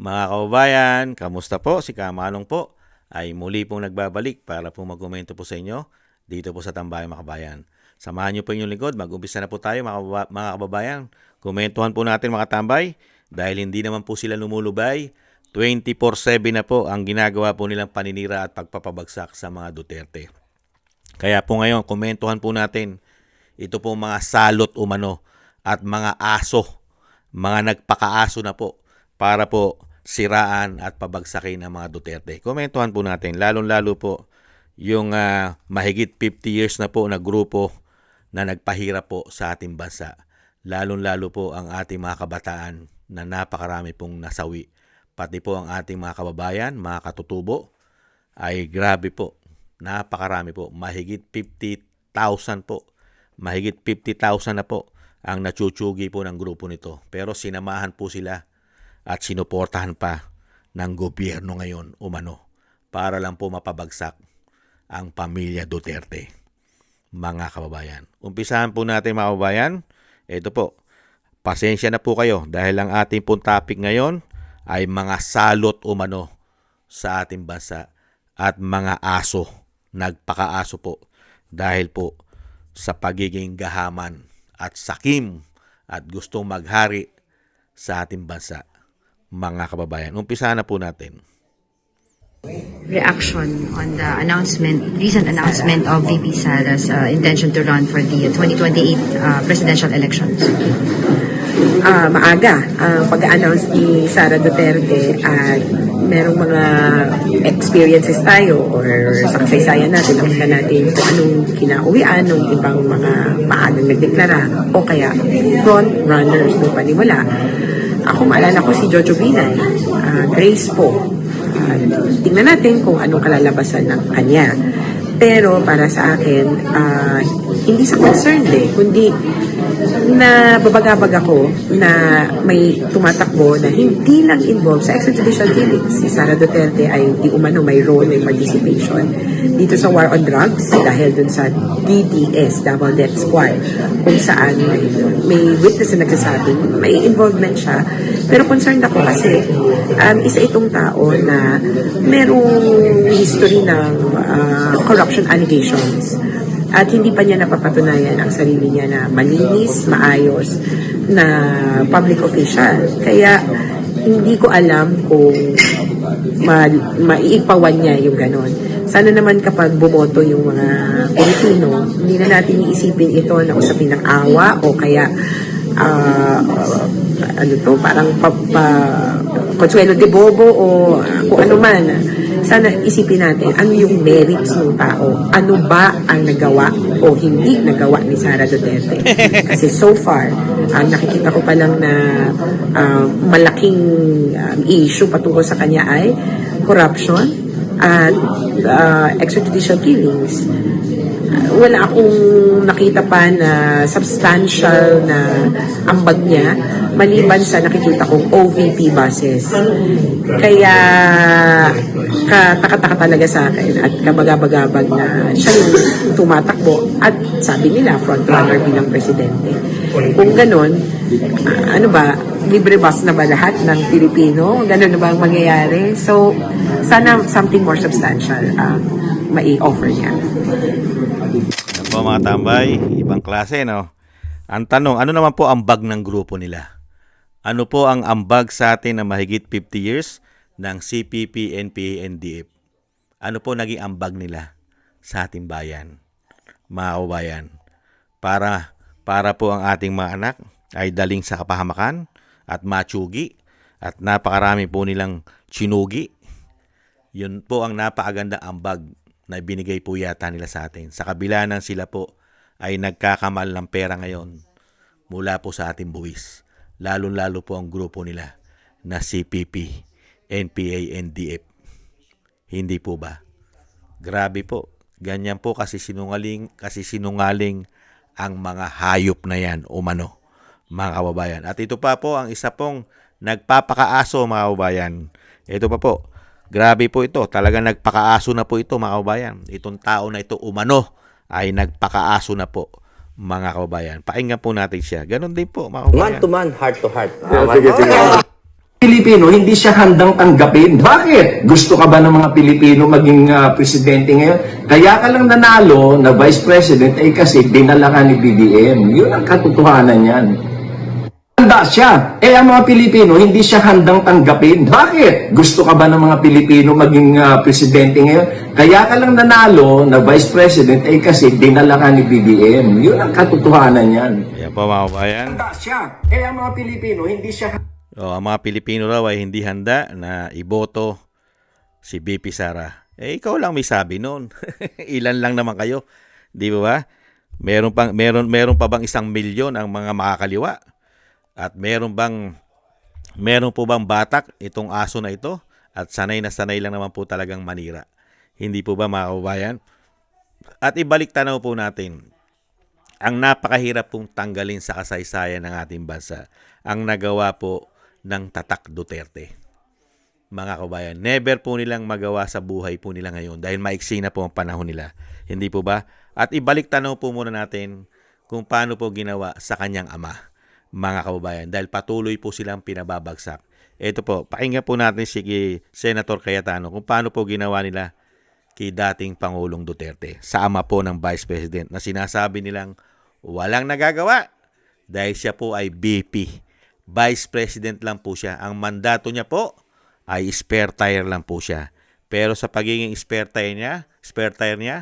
Mga kababayan, kamusta po? Si Kamanong po ay muli pong nagbabalik para po magkomento po sa inyo dito po sa Tambayang Makabayan. Samahan niyo po inyong lingkod. Mag-umpisa na po tayo mga kababayan. Komentuhan po natin mga tambay dahil hindi naman po sila lumulubay. 24/7 na po ang ginagawa po nilang paninira at pagpapabagsak sa mga Duterte. Kaya po ngayon, komentuhan po natin ito po mga salot umano at mga aso, mga nagpakaaso na po para po siraan at pabagsakin ang mga Duterte. Komentuhan po natin, lalong-lalo po yung mahigit 50 years na po na grupo na nagpahirap po sa ating bansa. Lalong-lalo po ang ating mga kabataan na napakarami pong nasawi. Pati po ang ating mga kababayan, mga katutubo, ay grabe po. Napakarami po. Mahigit 50,000 po. Mahigit 50,000 na po ang natsutsugi po ng grupo nito. Pero sinamahan po sila at sinuportahan pa ng gobyerno ngayon umano para lang po mapabagsak ang pamilya Duterte. Mga kababayan. Umpisahan po natin mga kababayan. Ito po. Pasensya na po kayo dahil ang ating pong topic ngayon ay mga salot umano sa ating bansa at mga aso. Nagpakaaso po dahil po sa pagiging gahaman at sakim at gustong maghari sa ating bansa. Mga kababayan, umpisa na po natin. Reaction on the recent announcement of VP Sara's intention to run for the 2028 presidential elections. Maaga ang pag-announce ni Sara Duterte at merong mga experiences tayo or sa kasaysayan natin, nakita natin kung anong kinauwian ng ibang mga maagang nagdeklara o kaya front runners ng paniwala. Ako maalala ko si Jojo Binay, Grace po. Tingnan natin kung anong kalalabasan ng kanya. Pero para sa akin, hindi sa concerned kundi na babagabag ako na may tumatakbo na hindi lang involved sa extrajudicial killings. Si Sara Duterte ay di umano may role, may participation dito sa war on drugs dahil dun sa DDS, Double Death Squad, kung saan may witness na nagsasabi may involvement siya. Pero concerned ako kasi isa itong tao na merong history ng corruption allegations. At hindi pa niya napapatunayan ang sarili niya na malinis, maayos na public official. Kaya hindi ko alam kung maiipawan niya yung ganon. Sana naman kapag bumoto yung mga Pilipino, hindi na natin iisipin ito na usapin ng awa o kaya parang Consuelo de Bobo o kung ano man. Sana isipin natin ano yung merits ng tao. Ano ba ang nagawa o hindi nagawa ni Sara Duterte. Kasi so far, nakikita ko pa lang na malaking issue patungkol sa kanya ay corruption at extrajudicial killings. Wala akong nakita pa na substantial na ambag niya maliban sa nakikita kong OVP buses. Kaya kataka-taka talaga sa akin at kabagabagabag na siya yung tumatakbo at sabi nila frontrunner bilang presidente. Kung ganon, libre bus na ba lahat ng Pilipino? Ganon na ba ang mangyayari? So, sana something more substantial mai-offer niya. Ano po mga tambay, ibang klase no? Ang tanong, ano naman po ang ambag ng grupo nila? Ano po ang ambag sa atin na mahigit 50 years ng CPP, NPA, NDF? Ano po naging ambag nila sa ating bayan, mga kababayan? Para po ang ating mga anak ay daling sa kapahamakan at matsugi at napakarami po nilang chinugi. Yun po ang napakaganda ambag na binigay po yata nila sa atin. Sa kabila ng sila po ay nagkakamal ng pera ngayon mula po sa ating buwis. Lalo-lalo po ang grupo nila na CPP, NPA, NDF. Hindi po ba? Grabe po. Ganyan po kasi sinungaling ang mga hayop na yan umano, mga kababayan. At ito pa po ang isa pong nagpapakaaso, mga kababayan. Ito pa po. Grabe po ito. Talagang nagpakaaso na po ito, mga kababayan. Itong tao na ito umano ay nagpakaaso na po, mga kababayan. Pakinggan po natin siya. Ganon din po, mga kababayan. Man to man, heart to heart. Sige. Pilipino, hindi siya handang tanggapin. Bakit? Gusto ka ba ng mga Pilipino maging presidente ngayon? Kaya ka lang nanalo na vice president ay kasi dinala ka ni BBM. Yun ang katotohanan yan. Handa siya. Ang mga Pilipino, hindi siya handang tanggapin. Bakit? Gusto ka ba ng mga Pilipino maging presidente ngayon? Kaya ka lang nanalo na vice president ay kasi dinala ka ni BBM. Yun ang katotohanan yan. Yan po mga kababayan. Handa siya. Ang mga Pilipino, hindi siya Ang mga Pilipino raw ay hindi handa na iboto si BP Sara. Ikaw lang may sabi noon. Ilan lang naman kayo. Di ba? Meron pa bang 1 milyon ang mga makakaliwa? At meron po bang batak itong aso na ito? At sanay na sanay lang naman po talagang manira. Hindi po ba mga kababayan? At ibalik tanaw po natin ang napakahirap pong tanggalin sa kasaysayan ng ating bansa. Ang nagawa po ng Tatak Duterte. Mga kabayan, never po nilang magawa sa buhay po nila ngayon dahil maiksi na po ang panahon nila. Hindi po ba? At ibalik tanaw po muna natin kung paano po ginawa sa kanyang ama, mga kababayan, dahil patuloy po silang pinababagsak. Ito po, pakinggan po natin si Senator Cayetano kung paano po ginawa nila kay dating Pangulong Duterte sa ama po ng Vice President na sinasabi nilang walang nagagawa dahil siya po ay BP. Vice President lang po siya. Ang mandato niya po ay spare tire lang po siya. Pero sa pagiging spare tire niya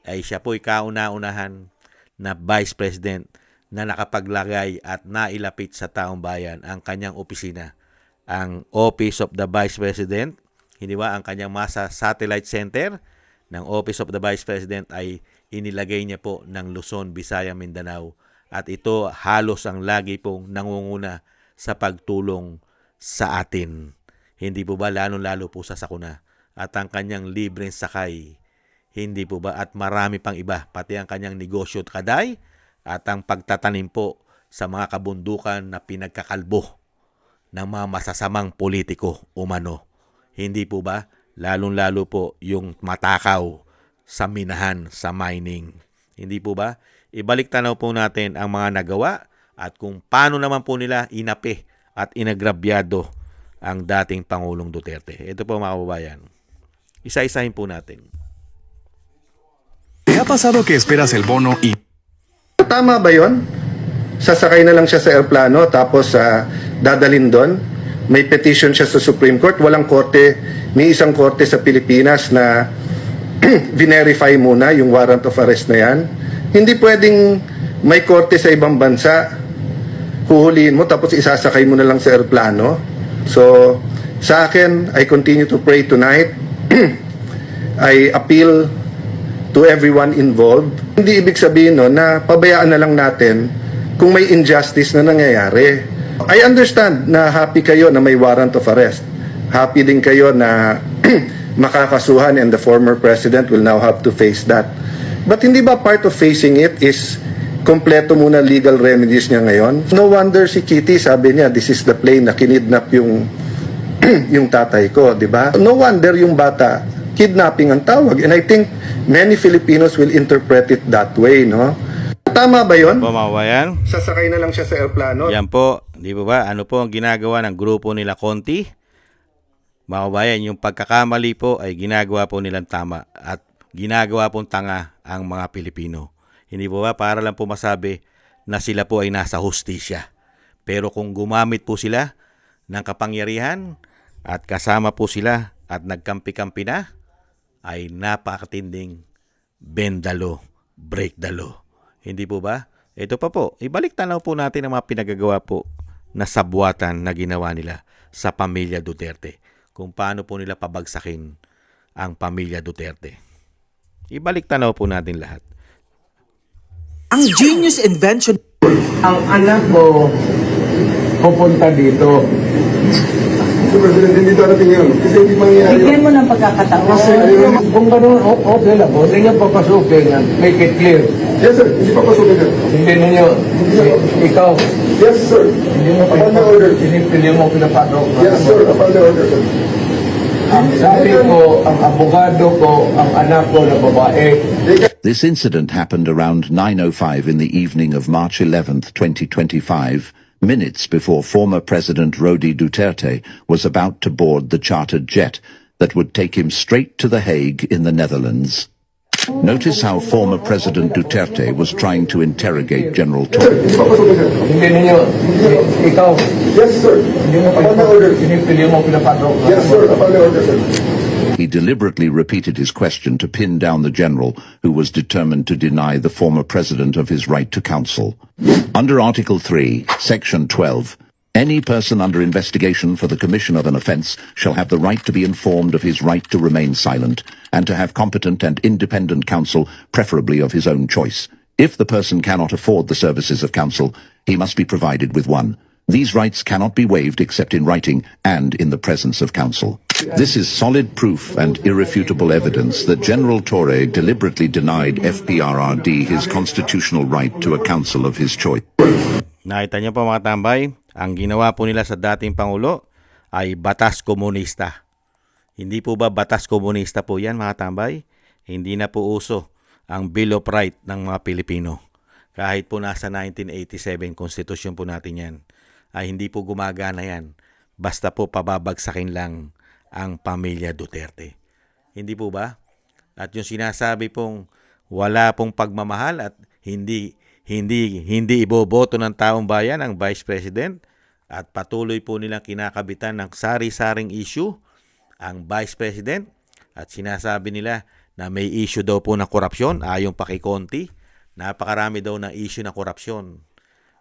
ay siya po ay kauna-unahan na Vice President na nakapaglagay at nailapit sa taong bayan ang kanyang opisina. Ang Office of the Vice President, hindi ba, ang kanyang masa satellite center ng Office of the Vice President ay inilagay niya po ng Luzon, Visayas, Mindanao. At ito halos ang lagi pong nangunguna sa pagtulong sa atin. Hindi po ba lalo-lalo po sa sakuna? At ang kanyang libreng sakay, hindi po ba? At marami pang iba, pati ang kanyang negosyo at kaday at ang pagtatanim po sa mga kabundukan na pinagkakalbo ng mga masasamang politiko umano. Hindi po ba? Lalong-lalo po yung matakaw sa minahan, sa mining. Hindi po ba? Ibalik tanaw po natin ang mga nagawa at kung paano naman po nila inapi at inagrabyado ang dating Pangulong Duterte. Ito po mga kababayan. Isa-isahin po natin. ¿Te ha pasado que esperas el bono y Tama ba yon? Sasakay na lang siya sa aeroplano tapos dadalhin doon. May petition siya sa Supreme Court. Walang korte, may isang korte sa Pilipinas na verify muna yung warrant of arrest na yan. Hindi pwedeng may korte sa ibang bansa, huhulihin mo tapos isasakay mo na lang sa aeroplano. So, sa akin, I continue to pray tonight. I appeal to everyone involved. Hindi ibig sabihin no, na pabayaan na lang natin kung may injustice na nangyayari. I understand na happy kayo na may warrant of arrest. Happy din kayo na makakasuhan and the former president will now have to face that. But hindi ba part of facing it is kompleto muna legal remedies niya ngayon? No wonder si Kitty sabi niya, this is the plane na kinidnap yung yung tatay ko, di ba? No wonder yung bata, kidnapping ang tawag. And I think many Filipinos will interpret it that way, no? Tama ba yun? Pamawayan. Sasakay na lang siya sa aeroplano. Yan po, di ba ba? Ano po ang ginagawa ng grupo nila Conti? Mga kabayan, yung pagkakamali po ay ginagawa po nilang tama at ginagawa pong tanga ang mga Pilipino. Hindi po ba para lang po masabi na sila po ay nasa hustisya. Pero kung gumamit po sila ng kapangyarihan at kasama po sila at nagkampi-kampi na, ay napakatinding bend the law, break the law. Hindi po ba? Ito pa po, ibalik tanaw po natin ang mga pinagagawa po na sabwatan na ginawa nila sa pamilya Duterte. Kung paano po nila pabagsakin ang pamilya Duterte. Ibalik tanaw po natin lahat. Ang genius invention. Ang anak ko pupunta dito. Hindi darating yun. Kasi hindi mangyayari yun. Bigyan mo ng pagkakataon. Kung gano'n, okay lang. Huwag ninyo papasukin and make it clear. Yes, sir. Hindi pa pasukin yun. Hindi ninyo, ikaw, Yes, sir. hindi mo Upon the order. hindi mo pinapasok. Yes, sir. Upon the order, sir. Ang sabi ko, ang abogado ko, ang anak ko na babae, This incident happened around 9:05 in the evening of March 11th, 2025, minutes before former President Rodi Duterte was about to board the chartered jet that would take him straight to The Hague in the Netherlands. Notice how former President Duterte was trying to interrogate General Torre. Hindi ninyo, ikaw, Yes, sir. Upon my order. pinipili mo pinapataw. Yes, sir. Upon my order, sir. He deliberately repeated his question to pin down the general, who was determined to deny the former president of his right to counsel. Under Article 3, Section 12, any person under investigation for the commission of an offence shall have the right to be informed of his right to remain silent and to have competent and independent counsel, preferably of his own choice. If the person cannot afford the services of counsel, he must be provided with one. These rights cannot be waived except in writing and in the presence of counsel. This is solid proof and irrefutable evidence that General Torre deliberately denied FPRRD his constitutional right to a counsel of his choice. Nakita niyo po mga tambay, ang ginawa po nila sa dating Pangulo ay batas komunista. Hindi po ba batas komunista po yan mga tambay? Hindi na po uso ang Bill of Rights ng mga Pilipino. Kahit po nasa 1987 konstitusyon po natin yan, ay hindi po gumagana yan. Basta po pababagsakin lang ang pamilya Duterte. Hindi po ba? At yung sinasabi pong wala pong pagmamahal at hindi iboboto ng taong bayan ang Vice President at patuloy po nilang kinakabitan ng sari-saring issue ang Vice President at sinasabi nila na may issue daw po ng korupsyon ayon pa kay Conti. Napakarami daw ng issue ng korupsyon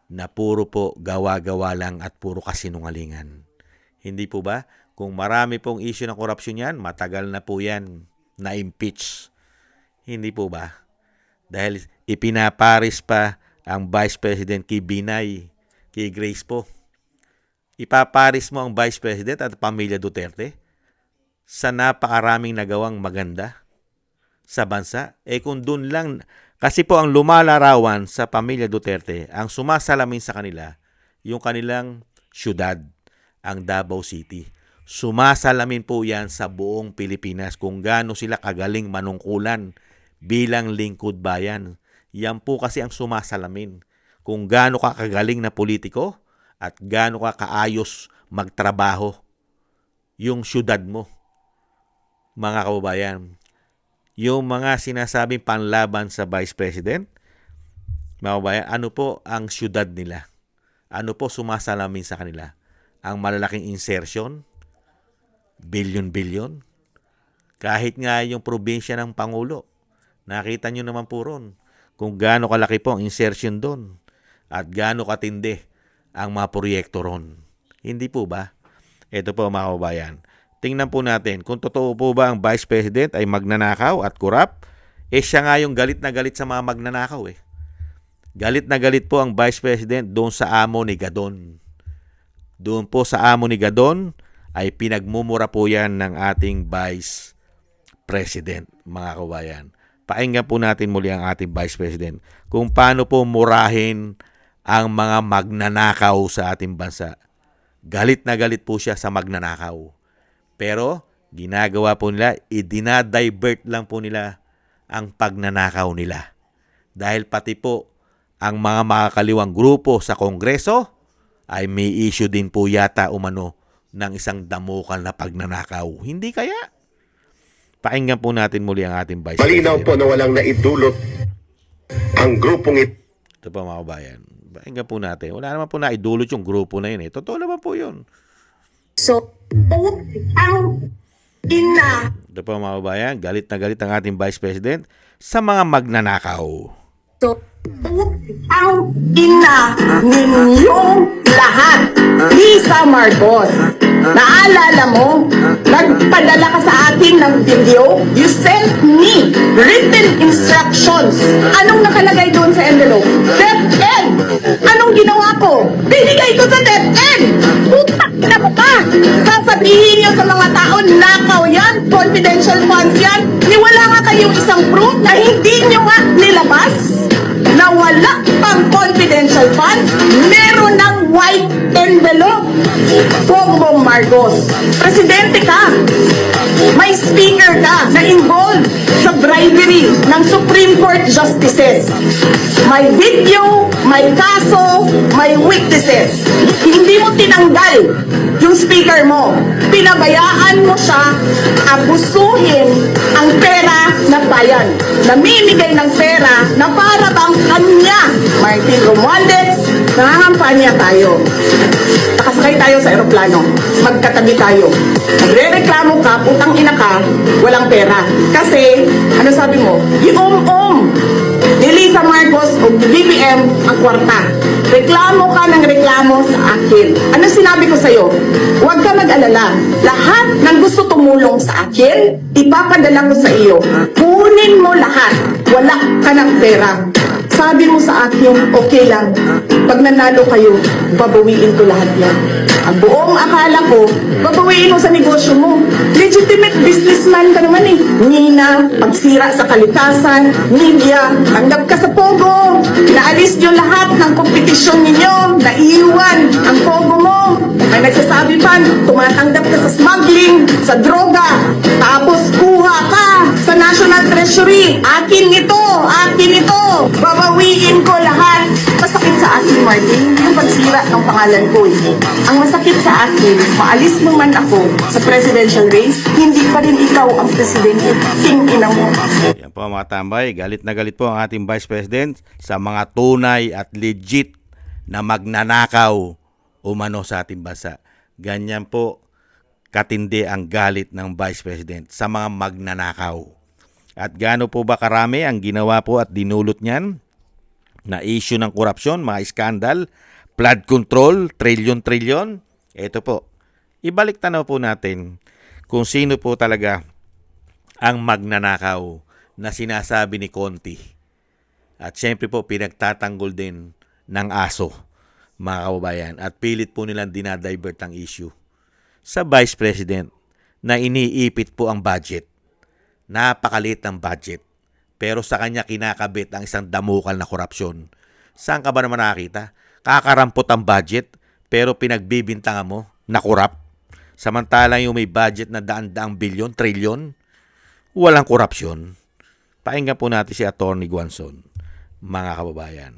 na puro po gawa-gawa lang at puro kasinungalingan. Hindi po ba? Kung marami pong issue ng korupsyon yan, matagal na po yan na-impeach. Hindi po ba? Dahil ipinaparis pa ang Vice President kay Binay, kay Grace po. Ipaparis mo ang Vice President at pamilya Duterte sa napakaraming nagawang maganda sa bansa. Kung dun lang, kasi po ang lumalarawan sa pamilya Duterte, ang sumasalamin sa kanila, yung kanilang syudad, ang Davao City. Sumasalamin po yan sa buong Pilipinas kung gaano sila kagaling manungkulan bilang lingkod bayan. Yan po kasi ang sumasalamin. Kung gaano ka kagaling na politiko at gaano ka kaayos magtrabaho yung syudad mo. Mga kababayan, yung mga sinasabing panlaban sa Vice President, mga kababayan, ano po ang syudad nila? Ano po sumasalamin sa kanila? Ang malalaking insertion? Bilyon-bilyon? Kahit nga yung probinsya ng Pangulo, nakita nyo naman po ron kung gaano kalaki po ang insertion doon at gaano katindi ang mga proyekto ron. Hindi po ba? Ito po mga kababayan. Tingnan po natin kung totoo po ba ang Vice President ay magnanakaw at korap. Siya nga yung galit na galit sa mga magnanakaw . Galit na galit po ang Vice President doon sa amo ni Gadon. Doon po sa amo ni Gadon ay pinagmumura po yan ng ating Vice President, mga kababayan. Pakinggan po natin muli ang ating Vice President kung paano po murahin ang mga magnanakaw sa ating bansa. Galit na galit po siya sa magnanakaw. Pero ginagawa po nila, idinadivert lang po nila ang pagnanakaw nila. Dahil pati po ang mga makakaliwang grupo sa Kongreso ay may issue din po yata umano ng isang damukal na pagnanakaw. Hindi kaya? Pakinggan po natin muli ang ating Vice President. Malinaw po na walang naidulot ang grupong ito. Ito po mga kabayan. Pakinggan po natin. Wala naman po naidulot yung grupo na yun . Totoo naman po yun. So, ang ina. Ito po mga kabayan. Galit na galit ang ating Vice President sa mga magnanakaw. So, ang ina ninyong lahat. Lisa Marcos, naalala mo? Nagpadala ka sa atin ng video. You sent me written instructions. Anong nakalagay doon sa envelope? DepEd. Anong ginawa ko? Binigay ko sa DepEd. Putak na mo ka. Sasabihin nyo sa mga tao, nakaw yan, confidential funds yan. Niwala nga kayong isang proof na hindi nyo nga nilabas na wala pang confidential funds. Meron ng white envelope nag-develop. Bongbong Marcos. Presidente ka. May speaker ka na involved sa bribery ng Supreme Court justices. May video, may kaso, may witnesses. Hindi mo tinanggal yung speaker mo. Pinabayaan mo siya abusuhin ang pera ng bayan. Namimigay ng pera na para bang kanya. Martin Romualdez, nangangampanya tayo. Nakasakay tayo sa eroplano. Magkatabi tayo. Nagre-reklamo ka, putang ina ka, walang pera. Kasi, ano sabi mo? Giom-om. Ni Lisa Marcos o BBM ang kwarta. Reklamo ka ng reklamo sa akin. Ano sinabi ko sa'yo? Huwag ka mag-alala. Lahat ng gusto tumulong sa akin, ipapadala ko sa iyo. Kunin mo lahat. Wala ka ng pera. Sabi mo sa akin, okay lang. Pag nanalo kayo, babawiin ko lahat yan. Ang buong akala ko, babawiin mo sa negosyo mo. Legitimate businessman ka naman eh. Nina, pagsira sa kalikasan, media, tanggap ka sa pogo. Naalis nyo lahat ng kompetisyon ninyo, naiiwan ang pogo mo. May nagsasabi pa, tumatanggap ka sa smuggling, sa droga. Tapos kuha ka sa National Treasury. Akin ito, akin ito. Babawiin ko lahat. Masakit sa akin, Martin, yung pagsira ng pangalan ko eh. Ang masakit sa akin, maalis mo man ako sa presidential race, hindi pa rin ikaw ang presidente. King-ina mo. Yan po mga tambay, galit na galit po ang ating Vice President sa mga tunay at legit na magnanakaw umano sa ating bansa. Ganyan po katindi ang galit ng Vice President sa mga magnanakaw. At gaano po ba karami ang ginawa po at dinulot niyan na issue ng korupsyon, mga skandal, flood control, trilyon-trilyon. Ito po, ibalik tanaw po natin kung sino po talaga ang magnanakaw na sinasabi ni Conti. At syempre po, pinagtatanggol din ng aso, mga kababayan. At pilit po nilang dinadivert ang issue sa Vice President na iniipit po ang budget. Napakaliit ng budget. Pero sa kanya kinakabit ang isang damukal na korupsyon. Saan ka ba naman nakakita? Kakarampot ang budget, pero pinagbibintangan mo na korap. Samantalang yung may budget na daan-daang bilyon, trilyon, walang korupsyon. Pakinggan po natin si Atty. Guanzon, mga kababayan.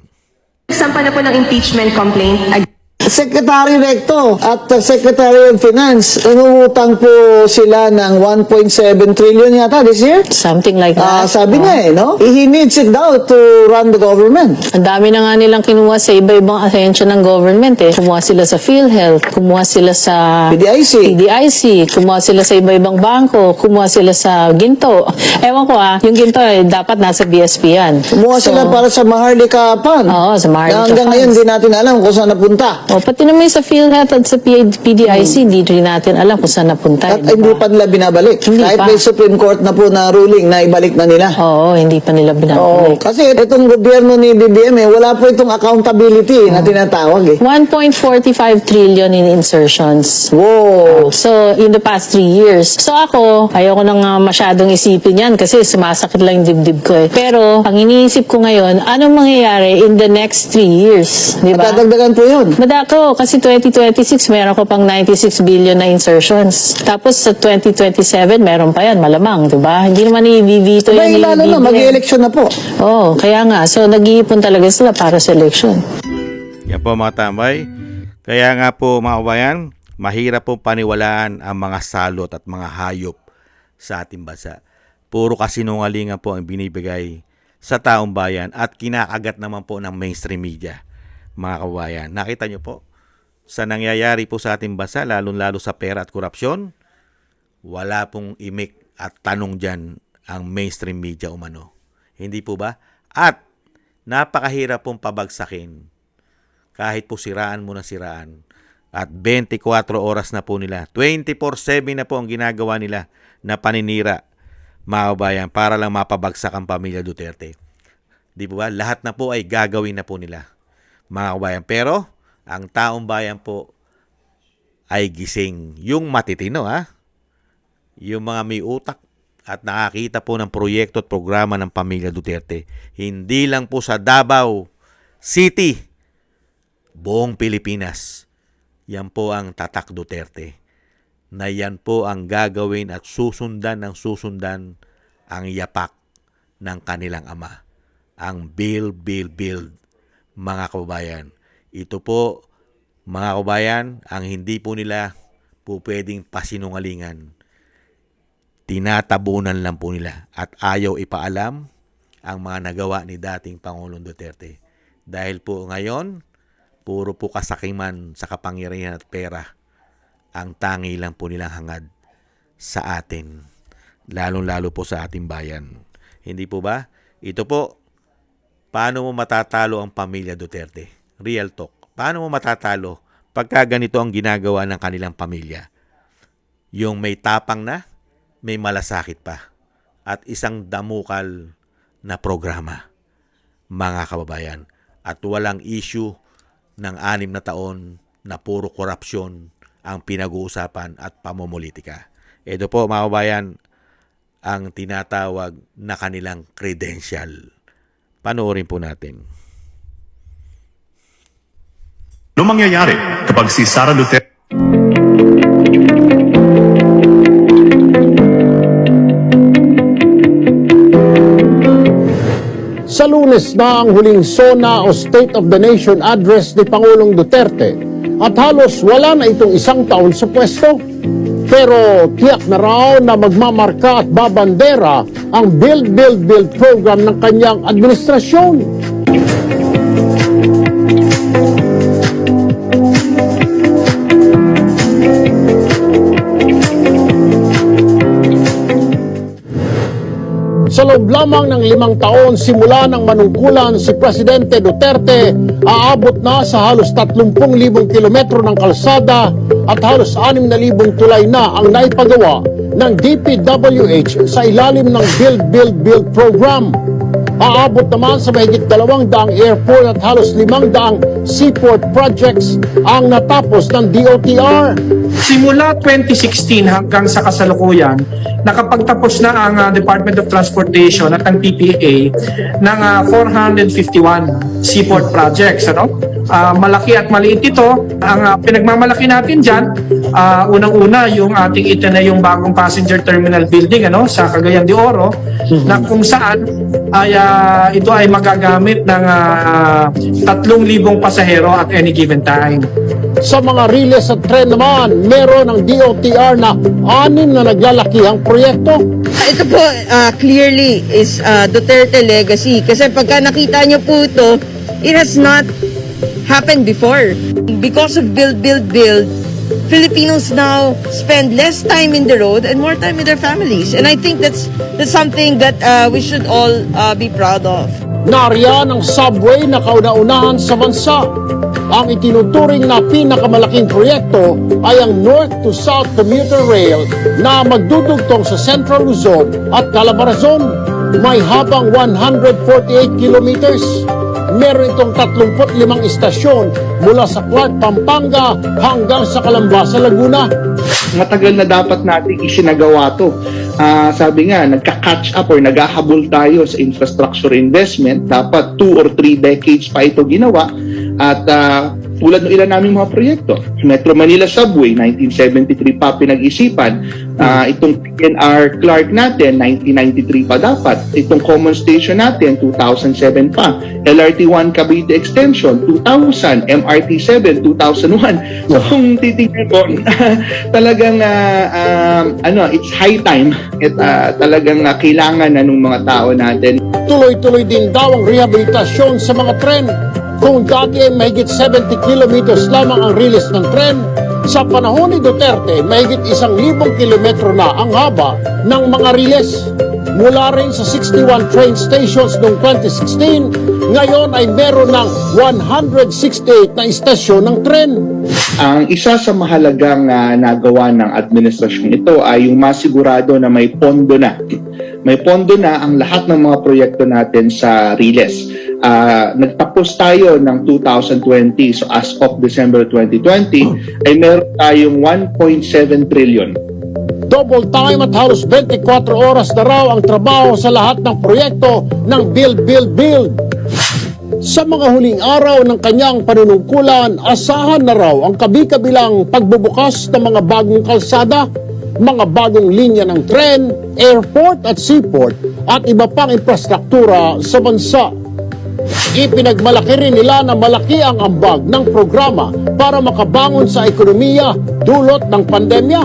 Sampa na po ng impeachment complaint. Secretary Recto at Secretary of Finance, inutang po sila ng 1.7 trillion yata this year. Something like that. Sabi niya no? He needs it daw to run the government. Ang dami na nga nilang kinuha sa iba-ibang ahensya ng government eh. Kumuha sila sa PhilHealth, kumuha sila sa PDIC, kumuha sila sa iba-ibang bangko, kumuha sila sa Ginto. Ewan ko yung Ginto dapat nasa BSP yan. Kumuha sila para sa Maharlika Fund. Oo, sa Maharlika Fund. Hanggang ngayon, di natin alam kung saan napunta. Pati naman sa PhilHealth at sa PDIC, hindi rin natin alam kung saan napunta. At hindi pa nila binabalik. Hindi Kahit pa. may Supreme Court na po na ruling na ibalik na nila. Oo, hindi pa nila binabalik. Kasi itong gobyerno ni BBM, wala po itong accountability na tinatawag 1.45 trillion in insertions. Wow! So, in the past 3 years. So ako, ayoko nang masyadong isipin yan kasi sumasakit lang yung dibdib ko eh. Pero, ang iniisip ko ngayon, anong mangyayari in the next 3 years? Di ba? Matadagdagan po yun. Madako, kasi 2026, meron ko pang 96 billion na insertions. Tapos sa 2027, meron pa yan, malamang, di ba? Hindi naman i-vivito Abay, yung lalo na, mag-election na po. Oo, kaya nga. So, nag-iipon talaga sila para sa election. Yan po mga tambay. Kaya nga po mga kabayan, mahirap po paniwalaan ang mga salot at mga hayop sa ating bansa. Puro kasinungalingan po ang binibigay sa taong bayan at kinakagat naman po ng mainstream media, mga kabayan. Nakita nyo po sa nangyayari po sa ating bansa, lalo-lalo sa pera at korupsyon, wala pong imik at tanong dyan ang mainstream media umano. Hindi po ba? At napakahirap pong pabagsakin kahit po siraan mo na siraan. At 24 oras na po nila, 24/7 na po ang ginagawa nila na paninira, mga kabayan, para lang mapabagsak ang pamilya Duterte. Di po ba? Lahat na po ay gagawin na po nila, mga kabayan. Pero ang taong bayan po ay gising. Yung matitino yung mga may utak at nakakita po ng proyekto at programa ng pamilya Duterte. Hindi lang po sa Davao City, buong Pilipinas. Yan po ang tatak Duterte. Na yan po ang gagawin at susundan ng susundan ang yapak ng kanilang ama. Ang build, mga kababayan. Ito po, mga kababayan, ang hindi po nila po pwedeng pasinungalingan. Tinatabunan lang po nila at ayaw ipaalam ang mga nagawa ni dating Pangulong Duterte. Dahil po ngayon, puro po kasakiman sa kapangyarihan at pera ang tangi lang po nilang hangad sa atin. Lalong-lalo po sa ating bayan. Hindi po ba? Ito po, paano mo matatalo ang pamilya Duterte? Real talk. Paano mo matatalo pagka ganito ang ginagawa ng kanilang pamilya? Yung may tapang na, may malasakit pa. At isang damukal na programa, mga kababayan. At walang issue ng 6 na taon na puro korupsyon ang pinag-uusapan at pamumulitika. Ito po, mga kababayan, ang tinatawag na kanilang credential. Panoorin po natin. Ano mangyayari kapag si Sara Duterte Sa Lunes na ang huling SONA o State of the Nation address ni Pangulong Duterte at halos wala na itong 1 taon sa pwesto. Pero tiyak na raw na magmamarka at babandera ang Build program ng kanyang administrasyon. Sa loob lamang ng 5 taon simula ng manungkulan si Presidente Duterte, aabot na sa halos 30,000 kilometro ng kalsada at halos 6,000 tulay na ang naipagawa ng DPWH sa ilalim ng Build program. Aabot naman sa mahigit 200 airport at halos 500 seaport projects ang natapos ng DOTR. Simula 2016 hanggang sa kasalukuyan, nakapagtapos na ang Department of Transportation at ang TPA ng 451 seaport projects. Malaki at maliit ito. Ang pinagmamalaki natin dyan, unang-una yung ating itinayong bagong passenger terminal building sa Cagayan de Oro, na kung saan ay ito ay magagamit ng 3,000 pasahero at any given time. Sa mga riles at tren naman, meron ng DOTR na 6 na naglalakihang proyekto. Ito po clearly is Duterte legacy. Kasi pagka nakita nyo po ito, it has not happened before. Because of Build, Filipinos now spend less time in the road and more time with their families. And I think that's something that we should all be proud of. Nariyan ang subway na kauna-unahan sa bansa. Ang itinuturing na pinakamalaking proyekto ay ang North to South Commuter Rail na magdudugtong sa Central Luzon at Calabarzon. May habang 148 kilometers. Meron itong 35 istasyon mula sa Clark, Pampanga hanggang sa Calamba sa Laguna. Matagal na dapat nating isinagawa to. Sabi nga, nagka-catch up or naghahabol tayo sa infrastructure investment. Dapat 2 or 3 decades pa ito ginawa. At tulad ng ilan naming mga proyekto. Metro Manila Subway, 1973 pa pinag-isipan. Itong PNR Clark natin, 1993 pa dapat. Itong Common Station natin, 2007 pa. LRT1 Cavite Extension, 2000. MRT7, 2001. So kung titignan ko, talagang it's high time at talagang kailangan na ng mga tao natin. Tuloy-tuloy din daw ang rehabilitasyon sa mga tren. Kung dati ay mahigit 70 kilometers lamang ang riles ng tren, sa panahon ni Duterte, mahigit 1,000 kilometro na ang haba ng mga riles. Mula rin sa 61 train stations noong 2016, ngayon ay meron ng 168 na istasyon ng tren. Ang isa sa mahalagang nagawa ng administrasyon ito ay yung masigurado na may pondo na. May pondo na ang lahat ng mga proyekto natin sa riles. Nagtapos tayo ng 2020, so as of December 2020 ay meron tayong 1.7 trillion. Double time at halos 24 oras na raw ang trabaho sa lahat ng proyekto ng Build. Sa mga huling araw ng kanyang panunungkulan, asahan na raw ang kabi-kabilang pagbubukas ng mga bagong kalsada, mga bagong linya ng tren, airport at seaport at iba pang infrastruktura sa bansa. Ipinagmalaki rin nila na malaki ang ambag ng programa para makabangon sa ekonomiya dulot ng pandemya.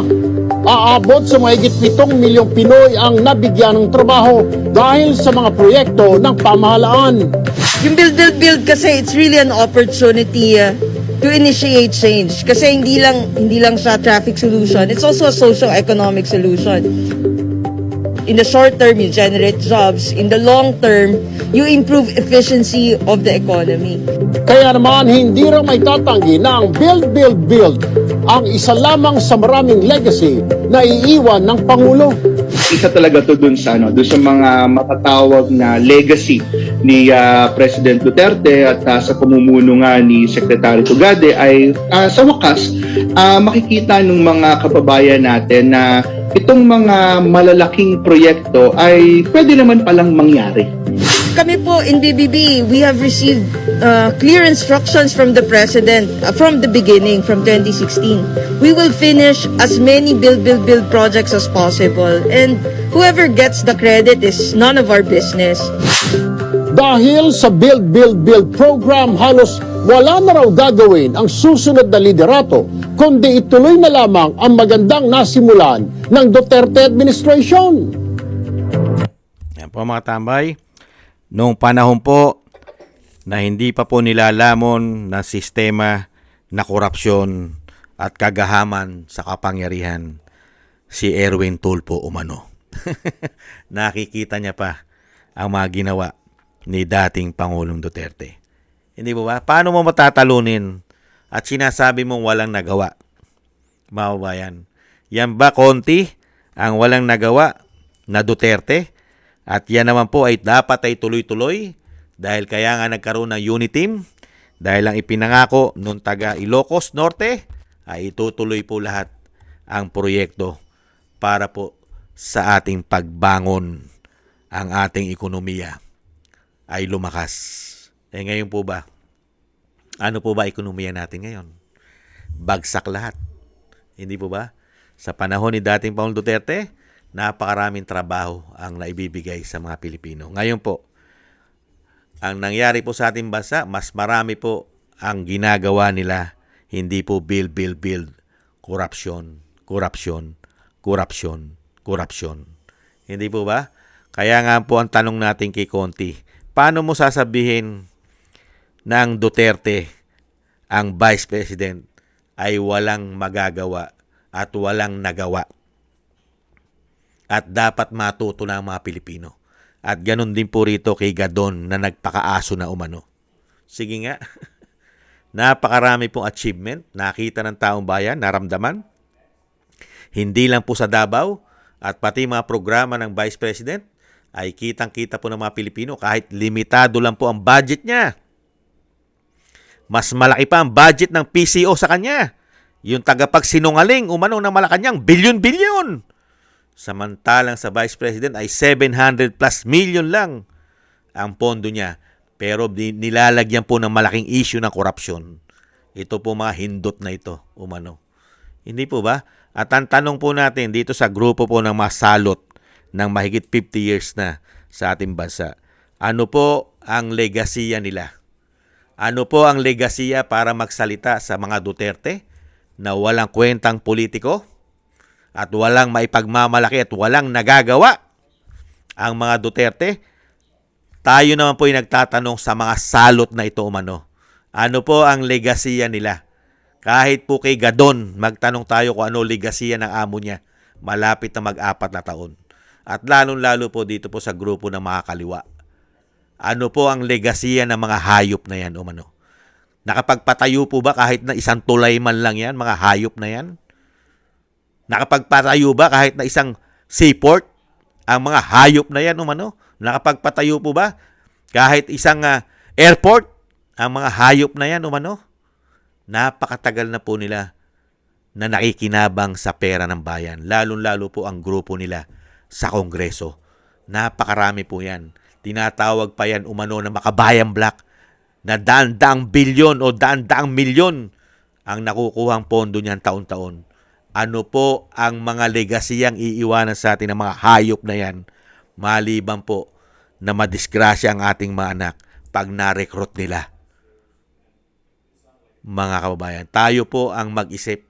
Aabot sa mahigit 7 milyong Pinoy ang nabigyan ng trabaho dahil sa mga proyekto ng pamahalaan. Yung build kasi it's really an opportunity to initiate change kasi hindi lang siya traffic solution, it's also a socio-economic solution. In the short term, you generate jobs. In the long term, you improve efficiency of the economy. Kaya naman, hindi raw may tatanggi na ang build ang isa lamang sa maraming legacy na iiwan ng Pangulo. Isa talaga to dun sa mga matatawag na legacy ni President Duterte at sa pamumuno nga ni Secretary Tugade ay sa wakas makikita ng mga kababayan natin na itong mga malalaking proyekto ay pwede naman palang mangyari. Kami po in BBB, we have received clear instructions from the President from the beginning, from 2016. We will finish as many build projects as possible and whoever gets the credit is none of our business. Dahil sa build program, halos wala na raw gagawin ang susunod na liderato, kundi ituloy na lamang ang magandang nasimulan ng Duterte administration. Yan po mga tambay. Noong panahon po na hindi pa po nilalamon ng sistema na korupsyon at kagahaman sa kapangyarihan, si Erwin Tulfo umano. Nakikita niya pa ang mga ginawa ni dating Pangulong Duterte. Hindi ba? Paano mo matatalunin at sinasabi mong walang nagawa? Mababayan. Yan ba konti ang walang nagawa na Duterte? At yan naman po ay dapat ay tuloy-tuloy dahil kaya nga nagkaroon ng Uniteam dahil ang ipinangako nung taga Ilocos Norte ay itutuloy po lahat ang proyekto para po sa ating pagbangon ang ating ekonomiya ay lumakas. Ngayon po ba? Ano po ba ekonomiya natin ngayon? Bagsak lahat. Hindi po ba? Sa panahon ni dating Pangulong Duterte, napakaraming trabaho ang naibibigay sa mga Pilipino. Ngayon po, ang nangyari po sa ating bansa, mas marami po ang ginagawa nila. Hindi po build. Corruption. Hindi po ba? Kaya nga po ang tanong natin kay Conti, paano mo sasabihin ng Duterte ang Vice President ay walang magagawa at walang nagawa? At dapat matuto na ang mga Pilipino. At ganun din po rito kay Gadon na nagpakaaso na umano. Sige nga. Napakarami pong achievement. Nakita ng taong bayan, naramdaman. Hindi lang po sa Davao at pati mga programa ng Vice President ay kitang-kita po ng mga Pilipino kahit limitado lang po ang budget niya. Mas malaki pa ang budget ng PCO sa kanya. Yung tagapagsinungaling umano ng Malacanang, bilyon-bilyon. Samantalang sa Vice President ay 700 plus million lang ang pondo niya. Pero nilalagyan po ng malaking issue ng korupsyon. Ito po mga hindot na ito, umano. Hindi po ba? At ang tanong po natin dito sa grupo po ng mga salot ng mahigit 50 years na sa ating bansa. Ano po ang legasiya nila? Ano po ang legasiya para magsalita sa mga Duterte na walang kwentang politiko? At walang maipagmamalaki at walang nagagawa ang mga Duterte? Tayo naman po yung nagtatanong sa mga salot na ito umano. Ano po ang legasiya nila? Kahit po kay Gadon, magtanong tayo kung ano legasiya ng amo niya. Malapit na mag-4 na taon. At lalong-lalo po dito po sa grupo ng mga kaliwa. Ano po ang legasiya ng mga hayop na yan umano? Nakapagpatayo po ba kahit na isang tulay man lang yan, mga hayop na yan? Nakapagpatayo ba kahit na isang seaport ang mga hayop na yan umano? Nakapagpatayo po ba kahit isang airport ang mga hayop na yan umano? Napakatagal na po nila na nakikinabang sa pera ng bayan. Lalong-lalo po ang grupo nila sa Kongreso. Napakarami po yan. Tinatawag pa yan umano na Makabayan Black. na daan-daang bilyon o daan-daang milyon ang nakukuhang pondo niyan taon-taon. Ano po ang mga legasiyang iiwanan sa atin ng mga hayop na yan, maliban po na madisgrasya ang ating mga anak pag na-recruit nila. Mga kababayan, tayo po ang mag-isip.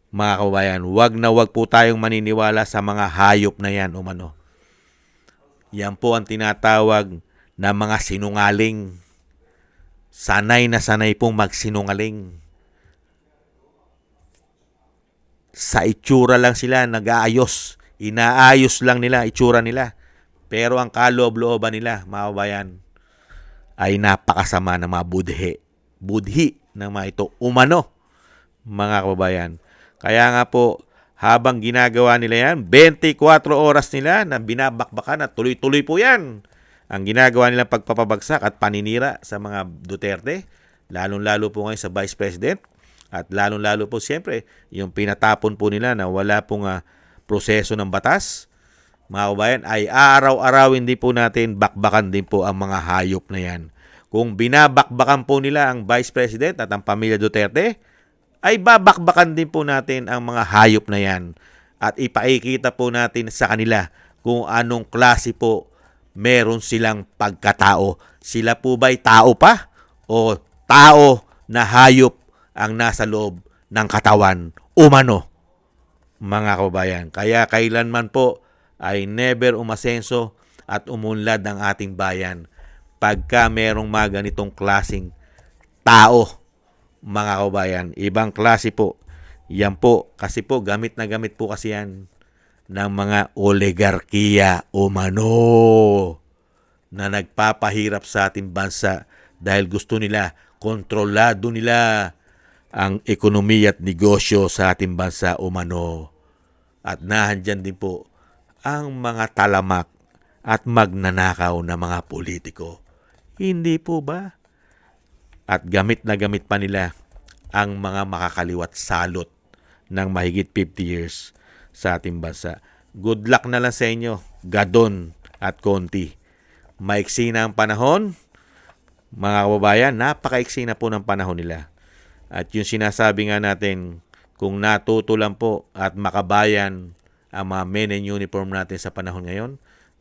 Mga kababayan, wag po tayong maniniwala sa mga hayop na yan umano. Yan po ang tinatawag na mga sinungaling. Sanay na sanay pong magsinungaling. Sa itsura lang sila nag-aayos. Inaayos lang nila itsura nila. Pero ang kaloob-looban nila, mga kababayan, ay napakasama ng mga budhi ng mga ito umano, mga kababayan. Kaya nga po, habang ginagawa nila yan, 24 oras nila na binabakbakan at tuloy-tuloy po yan. Ang ginagawa nilang pagpapabagsak at paninira sa mga Duterte, lalong-lalo po ngayon sa Vice President, at lalong-lalo po siyempre, yung pinatapon po nila na wala pong proseso ng batas, mga kababayan, ay araw-arawin din po natin, bakbakan din po ang mga hayop na yan. Kung binabakbakan po nila ang Vice President at ang pamilya Duterte, ay babakbakan din po natin ang mga hayop na yan. At ipaikita po natin sa kanila kung anong klase po meron silang pagkatao. Sila po ba'y tao pa? O tao na hayop ang nasa loob ng katawan umano, mga kababayan. Kaya kailanman po ay never umasenso at umunlad ang ating bayan pagka merong mga ganitong klaseng tao, mga kababayan. Ibang klase po. Yan po, kasi po gamit na gamit po kasi yan ng mga oligarkiya umano na nagpapahirap sa ating bansa dahil gusto nila, kontrolado nila ang ekonomiya at negosyo sa ating bansa umano. At nahandyan din po ang mga talamak at magnanakaw na mga politiko. Hindi po ba? At gamit na gamit pa nila ang mga makakaliwat salot ng mahigit 50 years sa ating bansa. Good luck na lang sa inyo, Gadon at Conti. Maiksi na ang panahon, mga kababayan, napakaiksi na po ng panahon nila. At yung sinasabi nga natin, kung natuto lang po at makabayan ang mga men in uniform natin sa panahon ngayon,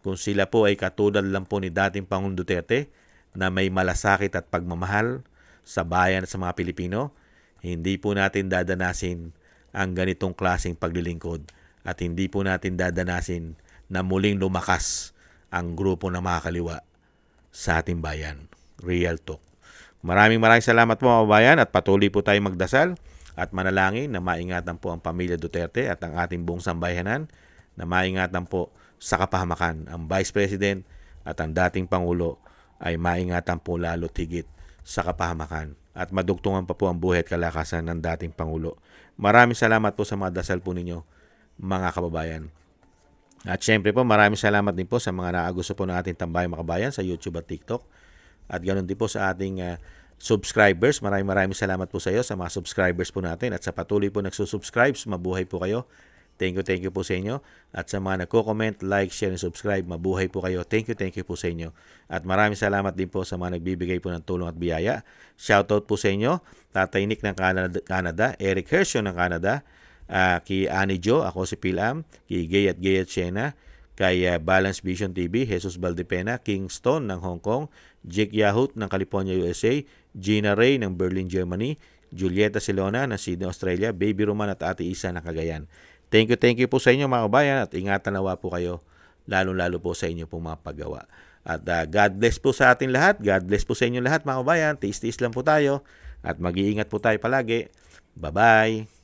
kung sila po ay katulad lang po ni dating Pangulong Duterte na may malasakit at pagmamahal sa bayan at sa mga Pilipino, hindi po natin dadanasin ang ganitong klaseng paglilingkod at hindi po natin dadanasin na muling lumakas ang grupo na makakaliwa sa ating bayan. Real talk. Maraming salamat po mga kababayan at patuloy po tayong magdasal at manalangin na maingatan po ang pamilya Duterte at ang ating buong sambayanan, na maingatan po sa kapahamakan ang Vice President at ang dating Pangulo ay maingatan po lalo tigit sa kapahamakan at madugtungan pa po ang buhay at kalakasan ng dating Pangulo. Maraming salamat po sa mga dasal po ninyo, mga kababayan. At syempre po maraming salamat din po sa mga naagusto po ng ating Tambayang Makabayan sa YouTube at TikTok. At ganoon din po sa ating subscribers. Maraming salamat po sa iyo, sa mga subscribers po natin. At sa patuloy po nagsusubscribe, mabuhay po kayo. Thank you po sa inyo. At sa mga nagko-comment, like, share, and subscribe, mabuhay po kayo. Thank you po sa inyo. At maraming salamat din po sa mga nagbibigay po ng tulong at biyaya. Shoutout po sa inyo, Tatay Nick ng Canada, Eric Hershio ng Canada, kay Annie Jo, ako si Pilam, kay Gay at Siena, kay Balance Vision TV, Jesus Valdepena, Kingston ng Hong Kong, Jake Yahut ng California, USA, Gina Ray ng Berlin, Germany, Julieta Silona ng Sydney, Australia, Baby Roman at Ate Isa ng Cagayan. Thank you po sa inyo mga kabayan at ingatan nawa po kayo, lalo po sa inyo pong mga paggawa. At God bless po sa ating lahat. God bless po sa inyo lahat mga kabayan. Tiis-tiis lang po tayo at mag-iingat po tayo palagi. Bye-bye.